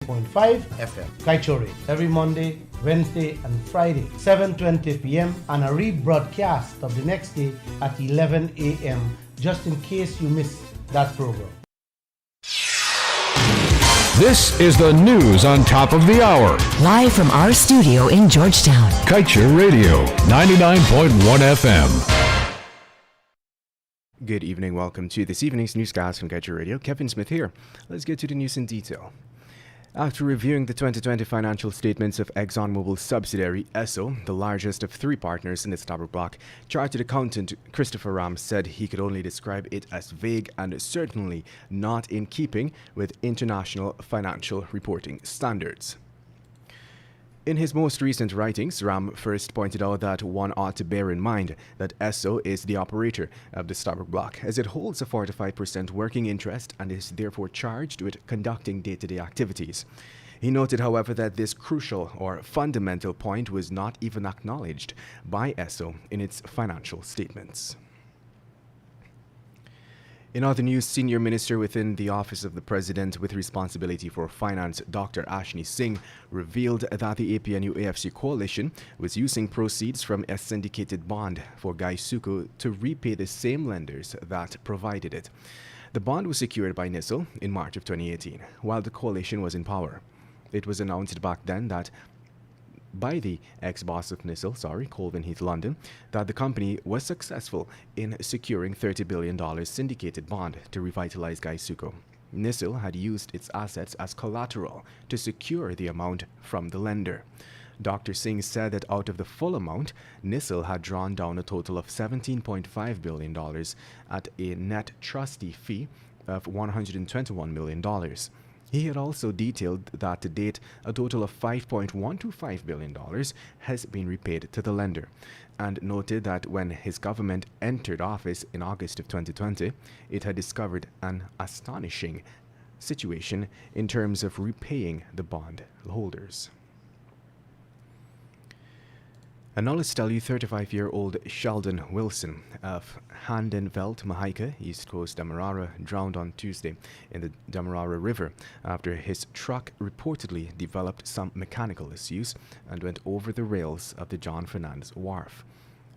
FM. Kaieteur Radio, every Monday, Wednesday, and Friday, 7:20 p.m., and a rebroadcast of the next day at 11 a.m., just in case you missed that program. This is the news on top of the hour. Live from our studio in Georgetown. Kaieteur Radio, 99.1 FM. Good evening. Welcome to this evening's newscast from Kaieteur Radio. Kevin Smith here. Let's get to the news in detail. After reviewing the 2020 financial statements of ExxonMobil's subsidiary, Esso, the largest of three partners in the Stabroek block, chartered accountant Christopher Ram said he could only describe it as vague and certainly not in keeping with international financial reporting standards. In his most recent writings, Ram first pointed out that one ought to bear in mind that Esso is the operator of the Stabroek block, as it holds a 45% working interest and is therefore charged with conducting day-to-day activities. He noted, however, that this crucial or fundamental point was not even acknowledged by Esso in its financial statements. In other news, senior minister within the Office of the President with responsibility for finance, Dr. Ashni Singh, revealed that the APNU-AFC coalition was using proceeds from a syndicated bond for Kaieteur to repay the same lenders that provided it. The bond was secured by NISL in March of 2018, while the coalition was in power. It was announced back then that by the ex-boss of NISL, Colvin Heath London, that the company was successful in securing $30 billion syndicated bond to revitalize Kaieteur. NISL had used its assets as collateral to secure the amount from the lender. Dr. Singh said that out of the full amount, NISL had drawn down a total of $17.5 billion at a net trustee fee of $121 million. He had also detailed that to date, a total of $5.125 billion has been repaid to the lender, and noted that when his government entered office in August of 2020, it had discovered an astonishing situation in terms of repaying the bond holders. And now let's tell you 35-year-old Sheldon Wilson of Handenveld, Mahike, East Coast Demerara, drowned on Tuesday in the Demerara River after his truck reportedly developed some mechanical issues and went over the rails of the John Fernandez Wharf.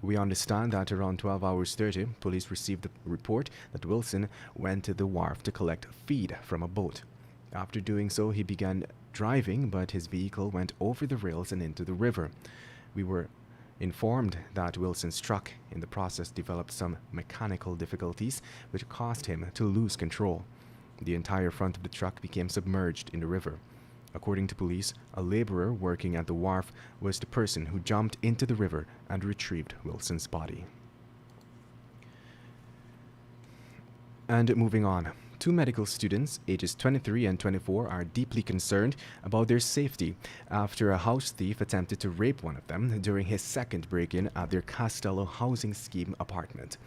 We understand that around 12 hours 30, police received the report that Wilson went to the wharf to collect feed from a boat. After doing so, he began driving, but his vehicle went over the rails and into the river. We were informed that Wilson's truck in the process developed some mechanical difficulties which caused him to lose control. The entire front of the truck became submerged in the river. According to police, a laborer working at the wharf was the person who jumped into the river and retrieved Wilson's body. And moving on. Two medical students, ages 23 and 24, are deeply concerned about their safety after a house thief attempted to rape one of them during his second break-in at their Castello housing scheme apartment.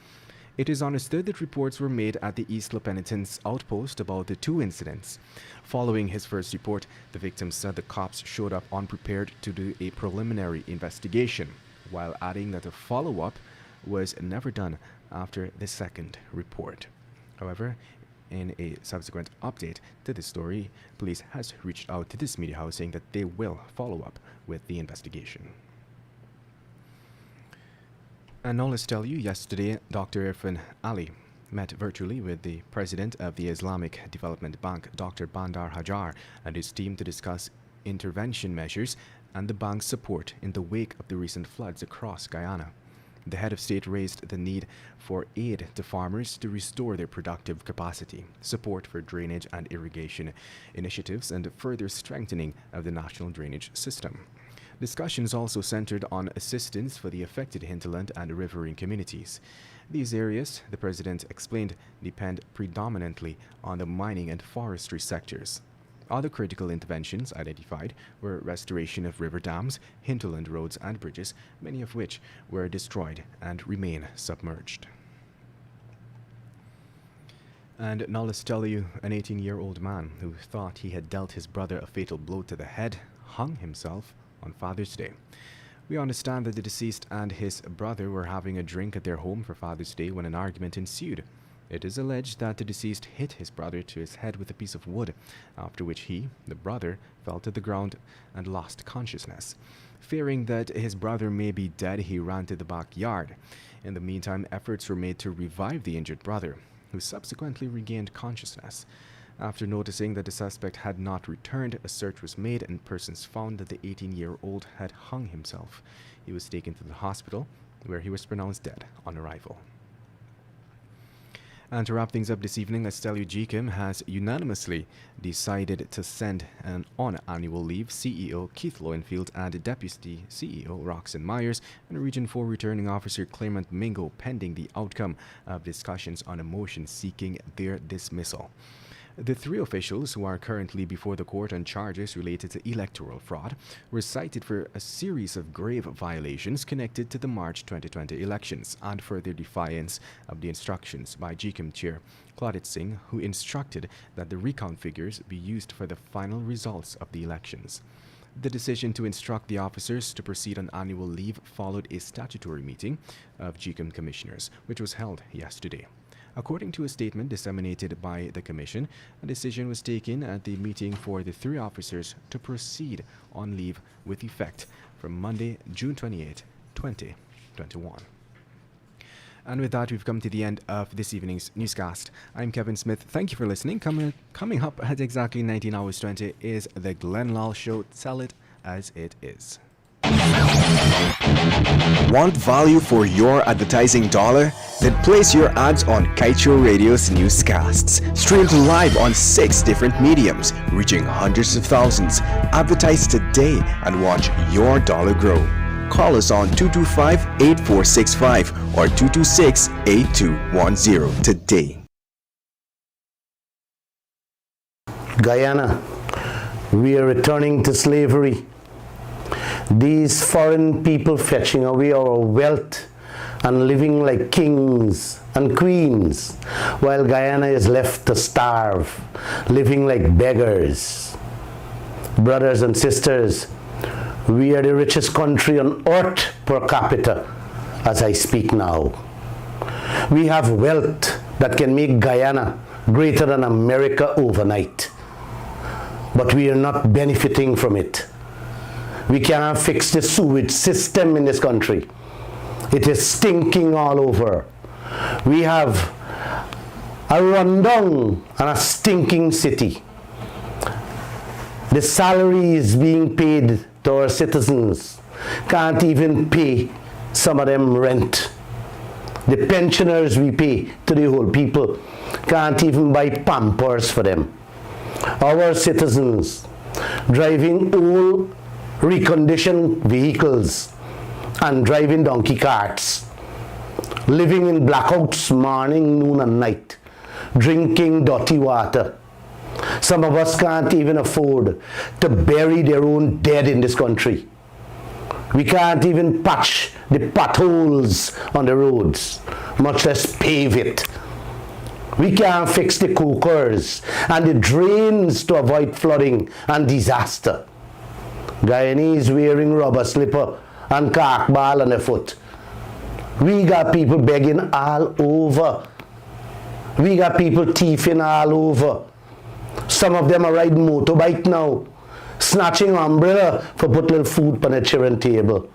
It is understood that reports were made at the East Penitence outpost about the two incidents. Following his first report, the victim said the cops showed up unprepared to do a preliminary investigation, while adding that a follow-up was never done after the second report. However, in a subsequent update to this story, police has reached out to this media house saying that they will follow up with the investigation. And now let's tell you, yesterday, Dr. Irfan Ali met virtually with the president of the Islamic Development Bank, Dr. Bandar Hajar, and his team to discuss intervention measures and the bank's support in the wake of the recent floods across Guyana. The head of state raised the need for aid to farmers to restore their productive capacity, support for drainage and irrigation initiatives, and further strengthening of the national drainage system. Discussions also centered on assistance for the affected hinterland and riverine communities. These areas, the president explained, depend predominantly on the mining and forestry sectors. Other critical interventions identified were restoration of river dams, hinterland roads and bridges, many of which were destroyed and remain submerged. And now let's tell you, an 18-year-old man who thought he had dealt his brother a fatal blow to the head hung himself on Father's Day. We understand that the deceased and his brother were having a drink at their home for Father's Day when an argument ensued. It is alleged that the deceased hit his brother to his head with a piece of wood, after which he, the brother, fell to the ground and lost consciousness. Fearing that his brother may be dead, he ran to the backyard. In the meantime, efforts were made to revive the injured brother, who subsequently regained consciousness. After noticing that the suspect had not returned, a search was made and persons found that the 18-year-old had hung himself. He was taken to the hospital, where he was pronounced dead on arrival. And to wrap things up this evening, let's tell you GCAM has unanimously decided to send on annual leave CEO Keith Lowenfield and Deputy CEO Roxanne Myers and Region 4 Returning Officer Clement Mingo pending the outcome of discussions on a motion seeking their dismissal. The three officials, who are currently before the court on charges related to electoral fraud, were cited for a series of grave violations connected to the March 2020 elections and for their defiance of the instructions by GCAM Chair Claudette Singh, who instructed that the recount figures be used for the final results of the elections. The decision to instruct the officers to proceed on annual leave followed a statutory meeting of GCAM commissioners, which was held yesterday. According to a statement disseminated by the Commission, a decision was taken at the meeting for the three officers to proceed on leave with effect from Monday, June 28, 2021. And with that, we've come to the end of this evening's newscast. I'm Kevin Smith. Thank you for listening. Coming up at exactly 19 hours 20 is the Glenn Lal Show. Tell it as it is. Want value for your advertising dollar? Then place your ads on Kaieteur Radio's newscasts. Streamed live on 6 different mediums, reaching hundreds of thousands. Advertise today and watch your dollar grow. Call us on 225-8465 or 226-8210 today. Guyana, we are returning to slavery. These foreign people fetching away our wealth and living like kings and queens, while Guyana is left to starve, living like beggars. Brothers and sisters, we are the richest country on earth per capita as I speak now. We have wealth that can make Guyana greater than America overnight, but we are not benefiting from it. We cannot fix the sewage system in this country. It is stinking all over. We have a rundown and a stinking city. The salaries being paid to our citizens can't even pay some of them rent. The pensioners we pay to the whole people can't even buy Pampers for them. Our citizens driving old reconditioned vehicles and driving donkey carts, living in blackouts morning, noon and night, drinking dirty water. Some of us can't even afford to bury their own dead in this country. We can't even patch the potholes on the roads, much less pave it. We can't fix the cokers and the drains to avoid flooding and disaster. Guyanese wearing rubber slipper and cork ball on their foot. We got people begging all over. We got people thieving all over. Some of them are riding motorbike now, snatching umbrella for put little food on a children's table.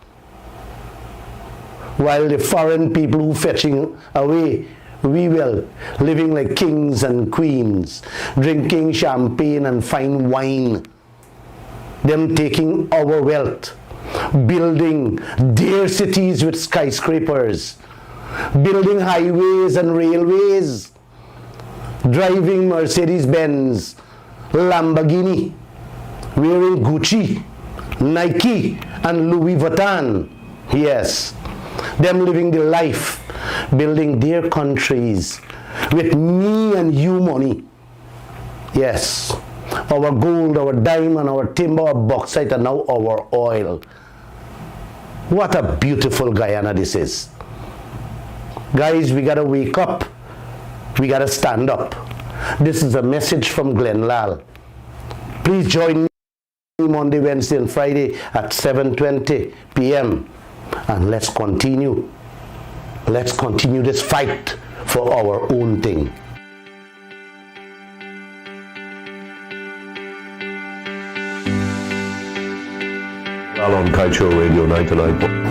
While the foreign people who fetching away, we will, living like kings and queens, drinking champagne and fine wine. Them taking our wealth, building their cities with skyscrapers, building highways and railways, driving Mercedes-Benz, Lamborghini, wearing Gucci, Nike and Louis Vuitton. Yes, them living the life, building their countries with me and you money. Yes, our gold, our diamond, our timber, our bauxite, and now our oil. What a beautiful Guyana this is. Guys, we gotta wake up. We gotta stand up. This is a message from Glenn Lal. Please join me Monday, Wednesday, and Friday at 7:20 p.m. and let's continue. Let's continue this fight for our own thing. Well, on Kaieteur Radio 99.